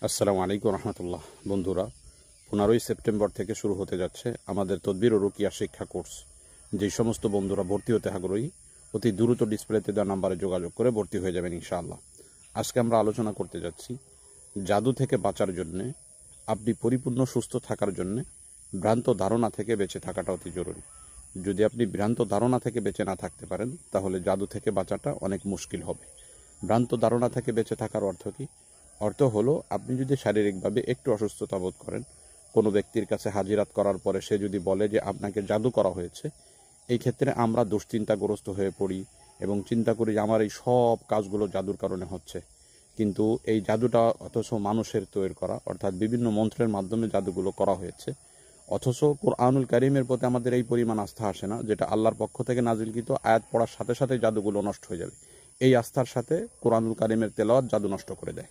আসসালামু আলাইকুম রহমতুল্লাহ। বন্ধুরা, 15ই সেপ্টেম্বর থেকে শুরু হতে যাচ্ছে আমাদের তদবির ও রুকিয়া শিক্ষা কোর্স। যেই সমস্ত বন্ধুরা ভর্তি হতে আগ্রহী অতি দ্রুত ডিসপ্লেতে দেওয়া নাম্বারে যোগাযোগ করে ভর্তি হয়ে যাবেন ইনশাআল্লাহ। আজকে আমরা আলোচনা করতে যাচ্ছি জাদু থেকে বাঁচার জন্যে, আপনি পরিপূর্ণ সুস্থ থাকার জন্যে ভ্রান্ত ধারণা থেকে বেঁচে থাকাটা অতি জরুরি। যদি আপনি ভ্রান্ত ধারণা থেকে বেঁচে না থাকতে পারেন তাহলে জাদু থেকে বাঁচাটা অনেক মুশকিল হবে। ভ্রান্ত ধারণা থেকে বেঁচে থাকার অর্থ কি? অর্থ হলো, আপনি যদি শারীরিকভাবে একটু অসুস্থতা বোধ করেন, কোনো ব্যক্তির কাছে হাজিরাত করার পরে সে যদি বলে যে আপনাকে জাদু করা হয়েছে, এই ক্ষেত্রে আমরা দুশ্চিন্তাগ্রস্ত হয়ে পড়ি এবং চিন্তা করি যে আমার এই সব কাজগুলো জাদুর কারণে হচ্ছে। কিন্তু এই জাদুটা অথচ মানুষের তৈরি করা, অর্থাৎ বিভিন্ন মন্ত্রের মাধ্যমে জাদুগুলো করা হয়েছে। অথচ কোরআনুল কারীমের প্রতি আমাদের এই পরিমাণ আস্থা আসে না, যেটা আল্লাহর পক্ষ থেকে নাজিলকৃত আয়াত পড়ার সাথে সাথে জাদুগুলো নষ্ট হয়ে যাবে। এই আস্থার সাথে কোরআনুল কারীমের তেলাওয়াত জাদু নষ্ট করে দেয়।